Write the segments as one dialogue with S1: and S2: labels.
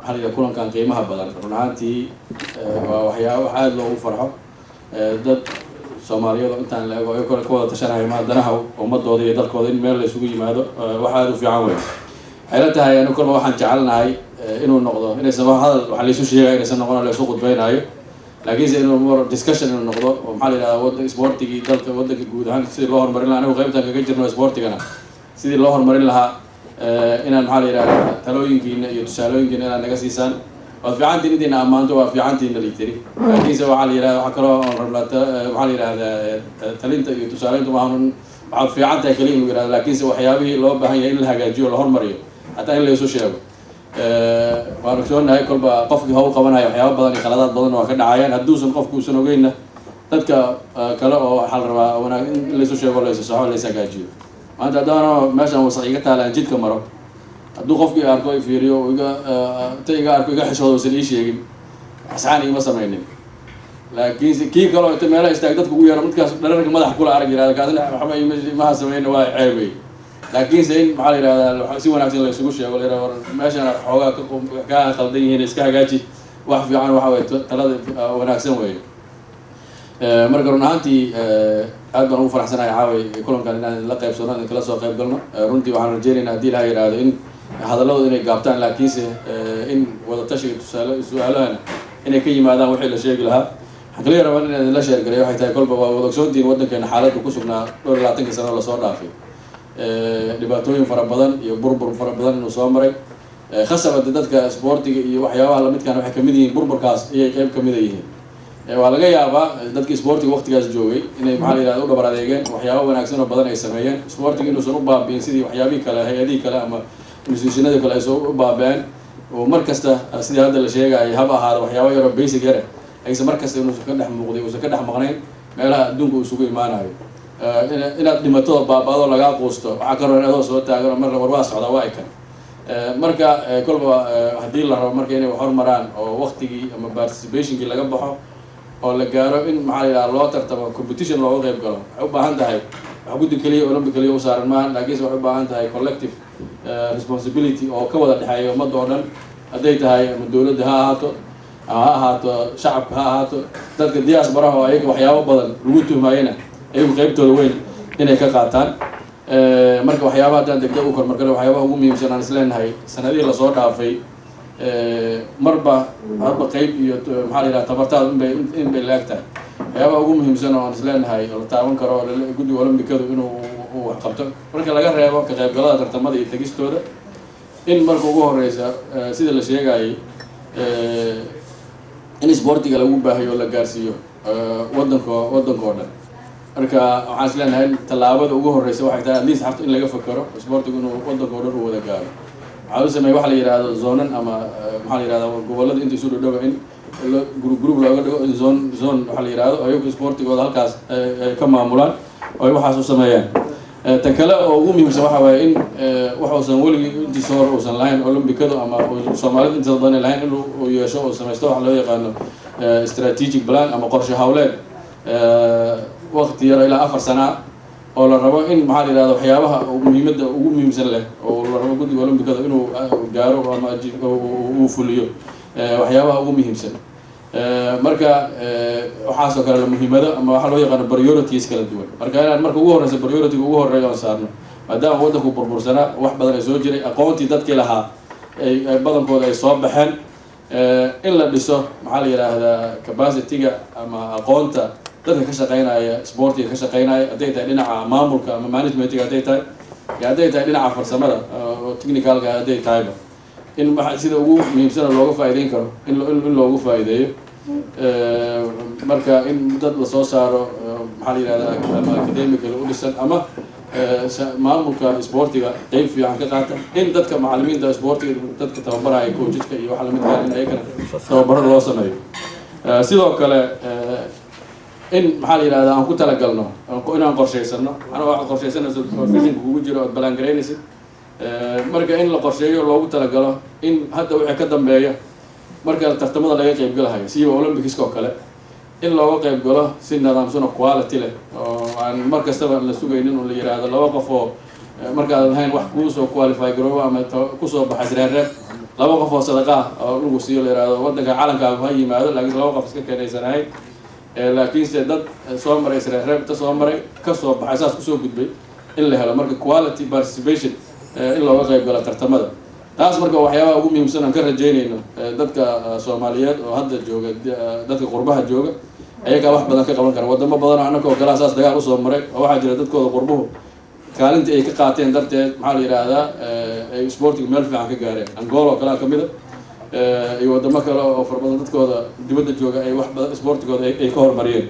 S1: هل يكون كان قيمها بدل رنانتي وحياة وحاد لو فرحه ضد Soomaaliyeed intaan la eego kala kooda tashanay ma danaha ummadooda iyo dalkooda in meel la isugu yimaado waxa aad u fiican weey ayla tahay anu kala waxaan jecelnahay inuu noqdo inay sabab hadal waxa la isu sheegay inay noqon la isu qudbeynayo laakiin inuu more discussion inuu noqdo oo maxaa la yiraahdaa wadda sportiga dalka waddanka guud ahaan sidii loo horumarin lahaa anigu qaybtan kaga jirno sportigana sidii loo horumarin lahaa inaan maxaa la yiraahdaa talooyinkiina iyo tusaalooyinkiina inaan naga siisaan وفي عندي ندينا أمانته وفي عندي نليتري لكن سوى على يرى وحكروا على يرى هذا تلنت يتسالين طبعا بعد في عندي كلام يرى لكن سوى حيابي لو بهاي إلها جاجيو لهم مريء حتى إلا يسوي شيء وارشون هاي كل قفك هو قبنا هاي حياب بدن خلادات بدن وكذا عيان هدوس القف كوسنو جينا تذك كلا حل روا وانا إلا يسوي شيء ولا يسوي صح ولا يسوي جاجيو أنت دارنا ماشي وصعيقتها على جد كمرة hadduu qofkii arko ay fiiriyo iga arko iga xishoodo ii sheegin asaan ima sameeynin laakiin kii kale oo meelaha istaag dadku ugu yaro midkaas dhararka madax kula arag yiraahdo kaasna waxba ma sameeynin waa ceebay laakiin sayn maxaa la yiraahdaa si wanaagsan la isugu sheego la yiraahdo meeshan xoogaa ka qaldan yihiin iska hagaaji wax fiican waxa way talada wanaagsan weey marka runaantii aad baan ugu faraxsanahay caaway kulankan inaan la qaybsano in kala soo qayb galno runtii waxaan rajaynaynaa haddii la yiraahdo in hadalladooda inay gaabtaan laakiinse in wada tashiga su'aalahana inay ka yimaadaan wixii la sheegi lahaa waxaan kaliya rabaa in la sheergareeyo waxay tahay kolba waa wada ogsoontiin waddankeena xaaladdu ku sugnaa 22 sano lasoo dhaafay dhibaatooyin fara badan iyo burbur fara badan inuu soo maray khasabada dadka sportiga iyo waxyaabaha la midkaan waxay kamid yihiin burburkaas ayay qayb kamid yihiin waa laga yaabaa dadkii sportiga waqtigaas joogay inay maxaa la yiraahdo u dhabar adeegeen waxyaabo wanaagsan oo badan ay sameeyeen sportiga inuusan u baabi'in sidii waxyaabihii kale hay'adihii kale ama institutionada kale ay soo u baabeen oo markasta sidii hadda la sheegay hab ahaado waxyaabo yar oo basic yar aysan markasta inuu ka dhex muuqday oo ka dhex maqnayn meelaha adduunka uu isugu imaanayo inaad dhimato baabado laga quusto waxa ka roon adoo soo taagan marna war waa socda waa ikan marka kolba hadii la rabo marka inay horumaraan oo waqtigii ama participationkii laga baxo oo la gaaro in maxaa la yiraahdaa loo tartamo competition looga qayb galo waxay u baahan tahay wax guddi kaliya Olympic kaliya u saaran maahan laakiin waxay u baahan tahay collective responsibility oo ka wada dhaxeeyo ummadda oo dhan hadday tahay ama dawladda ha ahaato shacabka ha ahaato dadka diaspora oo ayaga waxyaabo badan lagu tuhmayna ayagu qaybtooda weyn inay ka qaataan marka waxyaabaha hadaan degdeg u kormarkale waxyaabaha ugu muhiimsan aan isleenahay sanadihii lasoo dhaafay marba hadba qayb iyo maxaa la yiraahdaa tabartaada in bay laagtahay waxyaabaha ugu muhiimsan oo aan isleenahay oo la taaban karo guddiga Olombikadu inuu wax qabto marka laga reebo ka qaybgalada tartamada iyo tagistooda in marka ugu horeysa sida la sheegay in sportiga lagu baahayo la gaarsiiyo waddanka oo dhan marka waxaan isleenahay talaabada ugu horeysa waxay tahay at least harto in laga fakaro sportigu inuu waddanka oo dhan u wada gaaro waxaa sameeyay waxa la yiraahdo zonan ama maxaa la yiraahdaa gobolada inta isu dhaw in group looga dhigo zone waxa la yiraahdo ayagu sportigooda halkaas ka maamulaan oo waxaas u sameeyaan tan kale oo ugu muhiimsan waxa waaye in waxaan wali intii soo uusan lahayn Olombikadu ama Soomaalida inta badan lahayn inuu yeesho oo sameesto waxa loo yaqaan strategic plan ama qorshe hawleed waqti yar ilaa 4 sano oo la rabo in maxaa la yiraahdo waxyaabaha muhiimadda ugu muhiimsan leh oo la rabo guddiga Olombikada inuu gaaro ama uu fuliyo waxyaabaha ugu muhiimsan marka waxaasoo kale la muhiimada ama waxa loo yaqaan priorities kala duwan marka inaan marka ugu horeysa priority ugu horeeyo aan saarno maadaama waddanku burbursanaa wax badan ay soo jiray aqoontii dadkii lahaa ay badankooda ay soo baxeen in la dhiso maxaa la yiraahdaa capacity-ga ama aqoonta dadka ka shaqeynaya sportiga ka shaqeynaya hadday tahay dhinaca maamulka ama managementiga hadday tahay hadday tahay dhinaca farsamada oo technicalka hadday tahayba in sida ugu muhiimsan looga faa'iideyn karo in loogu faa'iideeyo marka in dad la soo saaro maxaa la yiraahdaa ama academical u dhisan ama maamulka sportiga qayb fiican ka qaata in dadka macallimiinta sportiga dadka tababaraya coachka iyo waxa la mid ah in ayagana tababaro loo sameeyo sidoo kale in maxaa la yiraahdaa aan ku talagalno inaan qorsheysano anaga wax qorsheysanayso vision kugu jiro oo balan gareynaysid marka in la qorsheeyo loogu talagalo in hadda wixii ka dambeeya marka tartamada laga qayb galayo sida Olympics oo kale in looga qayb galo si nidaamsan oo quality leh oo aan markasta la sugaynin oo la yiraahdo laba qof oo marka aan lahayn wax ku soo qualify garoobo ama ku soo baxay reer laba qof oo sadaqa oo lagu siiyo la yiraahdo wadanka caalamka ha yimaado laakiin laba qof iska keenaysanahay laakiin se dad soo maray reebta soo maray ka soo baxay saas ku soo gudbay in la helo marka quality participation in looga qayb galo tartamada taas marka waxyaabaha ugu muhiimsan aan ka rajaynayno dadka Soomaaliyeed oo hadda jooga dadka qurbaha jooga ayaga wax badan ka qaban kara wadamo badan anaka oo kala asaas dagaal u soo maray oo waxa jira dadkooda qurbuhu kaalinta ay ka qaateen darteed maxaa la yiraahdaa ay sportiga meel fiican ka gaareen Angola oo kala kamid ah iyo wadamo kale oo farbadan dadkooda dibadda jooga ay wax badan sportigooda ay ka hormariyeen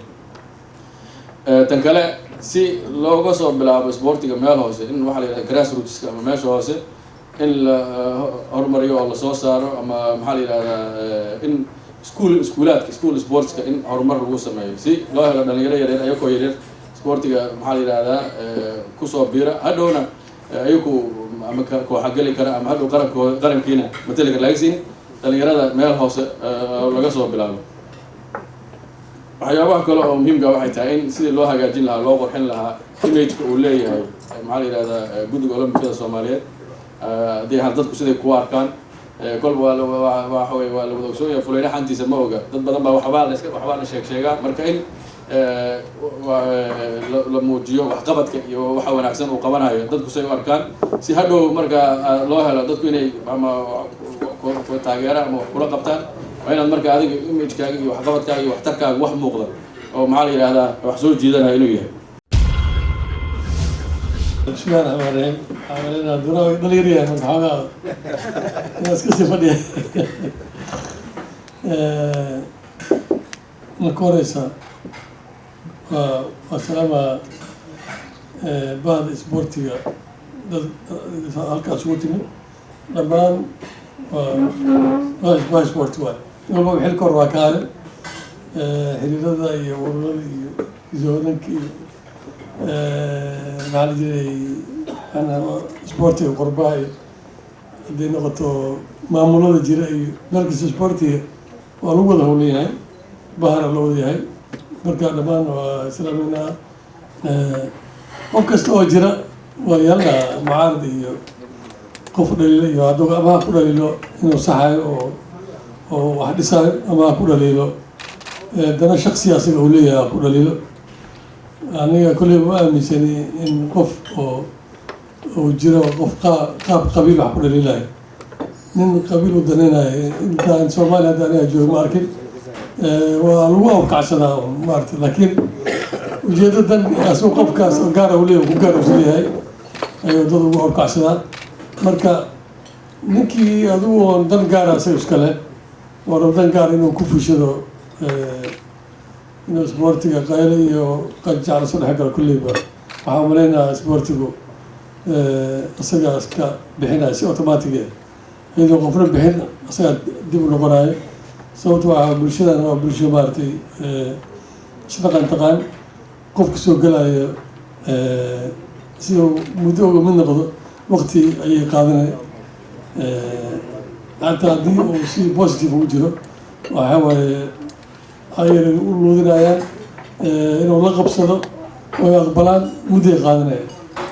S1: tan kale si looga soo bilaabo sportiga meel hoose in waxa la yiraahdaa grassroots ama meesha hoose in la hormariyo oo la soo saaro ama maxaa la yiraahdaa in school sportska in horumar lagu sameeyo si loo helo dhalinyaro yaryar ayagoo yaryar sportiga maxaa la yiraahdaa kusoo biira hadhowna ayagu ama kooxa geli kara ama hadhow qarankiina matali kara laakiin dhalinyarada meel hoose laga soo bilaabo waxyaabaha kale oo muhiimka waxay tahay in sidii loo hagaajin lahaa loo qurxin lahaa image-ka uu leeyahay maxaa la yiraahdaa guddiga Olombikada Soomaaliyeed haddii dadku siday ku arkaan kolba waa la wada ogsoonyahay fulayna xantiisa ma oga dad badan baa waxbaa la sheegaa marka in la muujiyo waxqabadka iyo waxa wanaagsan uu qabanayo dadku say u arkaan si hadhow marka loo helo dadku inay ama taageero ama kula qabtaan waa inaad marka adiga image-kaaga iyo waxqabadkaaga iyo waxtarkaaga wax muuqda oo maxaa la yiraahdaa wax soo jiidanayo inuu yahay
S2: بسم الله الرحمن الرحيم عملنا دراوي دليريا من حاجة ناس كسي فدية الكوريسا والسلامة بعد سبورتيا هالكا سبورتيني لبان باي سبورتوا يوم بحيل كوروا كان حريرة يورلي زونكي maxaa la jiray ana sportiga qurbaha hadday noqoto maamulada jira iyo dalkiisa sportiga waa lagu wada howleyahay bahara la wada yahay marka dhammaan waa islaaminaa qof kasta oo jira waa yalla mucaarad iyo qof dhaliilo iyo hadduu amaha ku dhaliilo inuu saxayo oo wax dhisayo amaha ku dhaliilo dana shaksiya asiga uu leeyahay ku dhaliilo aniga kuley ma aaminsani in qof oo jiro qof qaab qabiil wax ku dhaliilayo nin qabiil u danaynayo intaan Soomaaliya hadda aniga joogo ma arkin waa lagu awkacsadaa maaragtay laakiin ujeedadan asuu qofkaas oo gaara u leeyahay ku gaar u leeyahay ayuu dad ugu awkacsadaa marka ninkii adigu oon dan gaara asaga iskale oo dan gaar inuu ku fushado inuu sportiga qayle iyo qajacla soo dhex gala kulleyba waxaa umaleynaa sportigu isagaa iska bixinaya si automatic iyadoo qofna bixin isagaa dib u noqonayo sababto waxaa bulshadan waa bulsho maaragtay isdhaqan taqaan qofka soo gelayo siduu muddo uga mid noqdo waqti ayay qaadanay hataa haddii uu si positive ugu jiro waxaa waaye ayay u luudinayaan inuu la qabsado oo aqbalaan mudday qaadanaya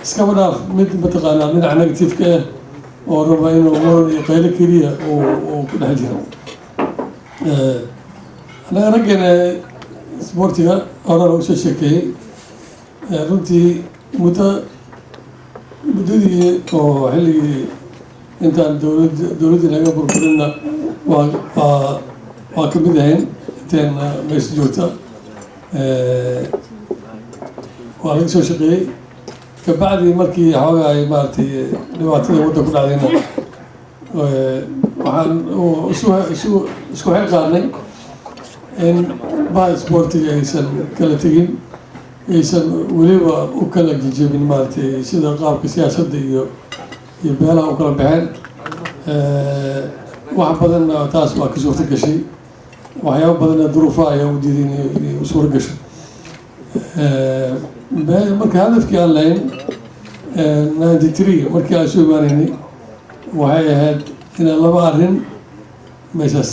S2: iskaba dhaaf mid mataqaanaa dhinaca negative-ka ah oo raba inuu muran iyo qaylo keliya uu ku dhex jiro anaga raggeena sportiga horena usoo sheekeeyey runtii muddadii oo xilligii intaan dowladdii naga burburinna waa ka mid ahayn meesha joogta waa laga soo shaqeeyey kabacdii markii xoogaa ay maaragtay dhibaatada wadda ku dhacdayna waxaan isku xil qaadnay in baha sportiga aysan kala tegin aysan weliba u kala jejebin maaragtay sida qaabka siyaasadda iyo beelaha u kala baxeen wax badanna taas waa ka suurta gashay waxyaaba badanna duruufa ayaa u diiday inay u suura gasho marka hadafkii aan lahayn 93 markii aan soo imaanaynay waxay ahayd inaan laba arrin meeshaas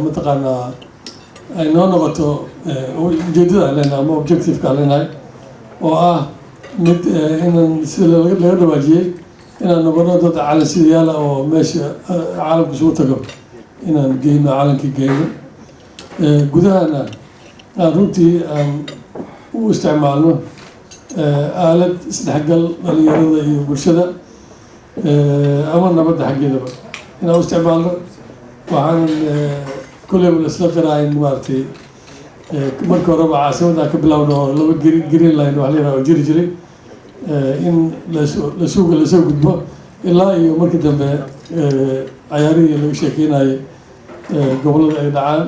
S2: mataqaanaa ay noo noqoto ujeedada aan leenahay ama objectiveka aan leenahay oo ah mid inaan sida laga dhawaajiyey inaan noqono dad calan sidayaala oo meesha caalamka isugu tago inaan geyno calankii geyno gudahana aan runtii aan u isticmaalno aalad isdhexgal dhalinyarada iyo bulshada ama nabadda xaggeedaba inaan u isticmaalno waxaan kolleyba isla qiraayn maaragtay markii horeba caasimadda ka bilowno oo laba green line wax la yidhaha oo jiri jiray in lasoo gudbo ilaa iyo markii dambe cayaarihii laga sheekeynayay gobollada ay dhacaan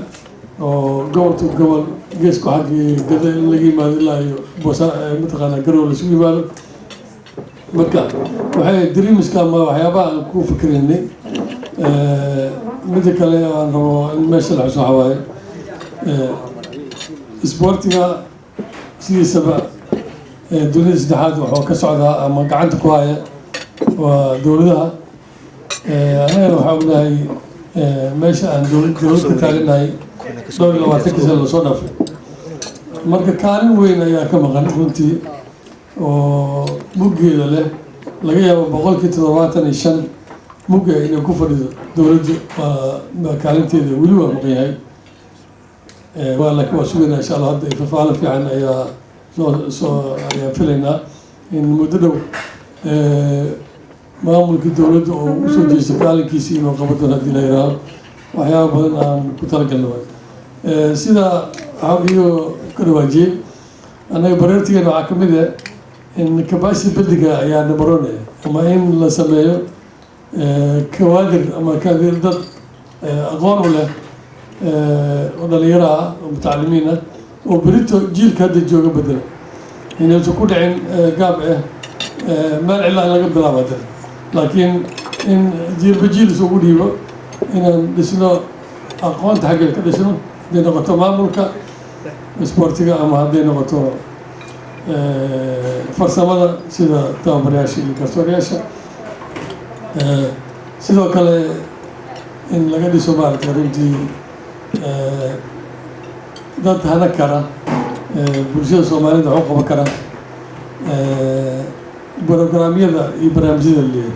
S2: oo gobolka gobol geesku xaggii gada in laga yimaado ilaa iyo mataqaanaa garow laisugu yimaado marka waxay dreamska ama waxyaabaha aan ku fikiraynay midda kale aan rabo in meesha la xuso waxawaaye isboortiga sidiisaba dunida saddexaad waxuu ka socdaa ama gacanta ku haya waa dowladaha anagana waxaa ognahay meesha aan dowlad ka taaganahay 22 sano lasoo dhaafay marka kaalin weyn ayaa ka maqan runtii oo muggeeda leh laga yaabo 75% mugga inay ku fadhido dowladda waa kaalinteeda weli waa maqan yahay laakiin waa sugayna insha allah hadda fafaalo fiican ayaa ayaa filaynaa in muddo dhow maamulkii dowladda oo usoo jeestay kaalinkiisii inuu qabadoon haddii la yidhaaho waxyaaba badan aan ku talagalna sida xabiyo ka dhawaajiyey annaga bareertigeena waxaa ka mid ah in capacity buildinga ayaa nabaroonaya ama in la sameeyo kawaadir ama kaadir dad aqoon u leh oo dhalinyaro ah oo mutacalimiin ah oo berito jiilka hadda jooga bedela inaysan ku dhicin gaab meel cilaa in laga bilaabo dal laakiin in jiilba jiil isugu dhiibo inaan dhisno aqoonta xaggeed ka dhisno hadday noqoto maamulka isboortiga ama hadday noqoto farsamada sida tababarayaasha iyo garsoorayaasha sidoo kale in laga dhiso maaragtay runtii dad hana kara bulshada soomaalida wax u qaban kara brograamyada iyo barnaamijyada leeyahay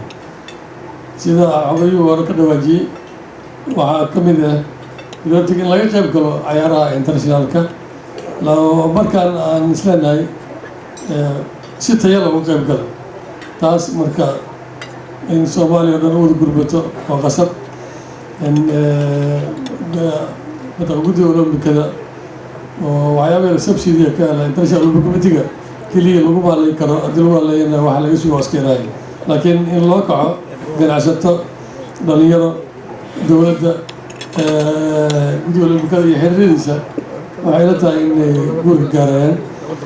S2: sida xogayuhu hore ka dhawaajiyey waxaa ka mid ah pilotig in laga qayb galo cayaaraha internationalka markaan aan isleenahay si taya looga qayb galo taas marka in soomaaliya o dhan u wada gurbato oo qasab in guddiga olombikada oo waxyaaba subsidiga ka hela international olympic committee-ga keliya lagu maalayn karo haddii lagu maaleeyana waxa laga sugo askeeraaya laakiin in loo kaco ganacsato dhalinyaro dowladda guddiga olombikada iyo xiriiradiisa waxay la tahay inay guurka gaarayaan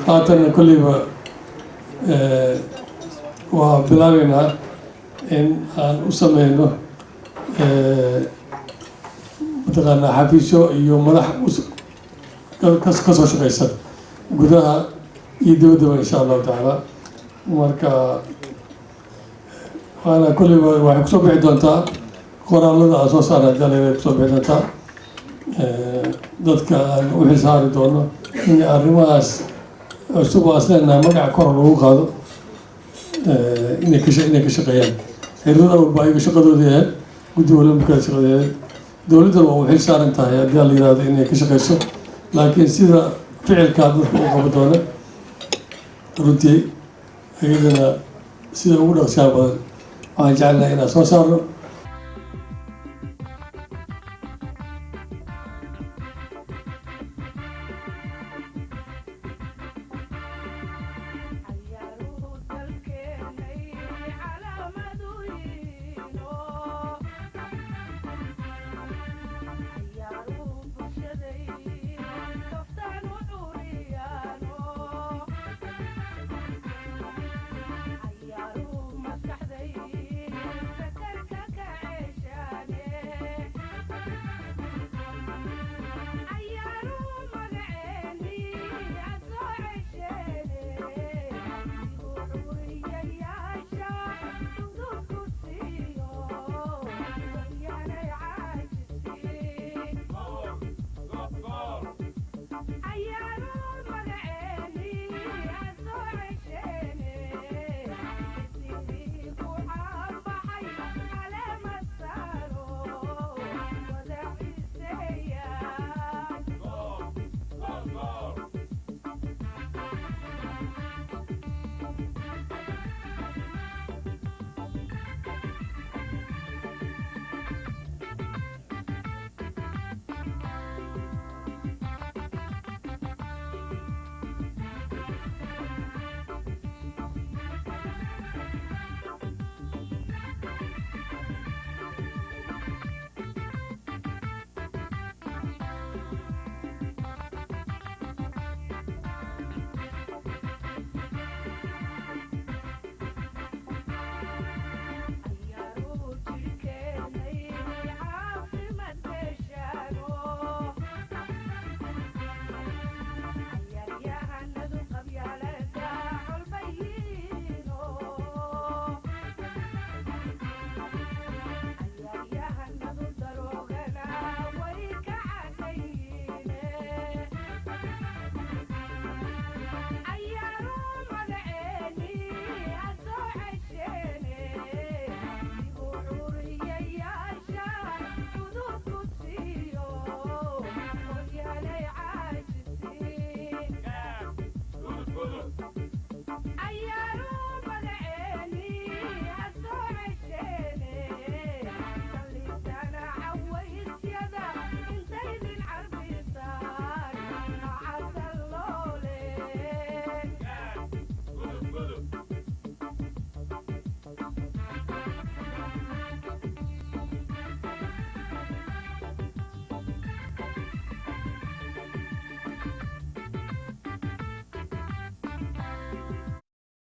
S2: haatanna kolleyba waa bilaabeynaa in aan u sameyno mataqaanaa xafiisyo iyo madax ka soo shaqeysa gudaha iyo dibaddaba insha allahu tacaala marka waana kolleyba waxay kusoo bixi doontaa qoraalada aan soo saara daleeda kusoo bixi doontaa dadka aan u xisaari doono in arrimahaas cusub oo asleenaha magaca kor lagu qaado inay ka shaqeeyaan xiriirada walba ayaga shaqadooda ahayd guddiga olombikada shaqadooda ahayd dowladdana waa u xil saaran tahay haddii la yihahdo inay ka shaqeyso laakiin sida ficilkaa dadka u qabo doona runtii iyadana sida ugu dhaqsiyaa badan waxaan jecelnahay inaan soo saarno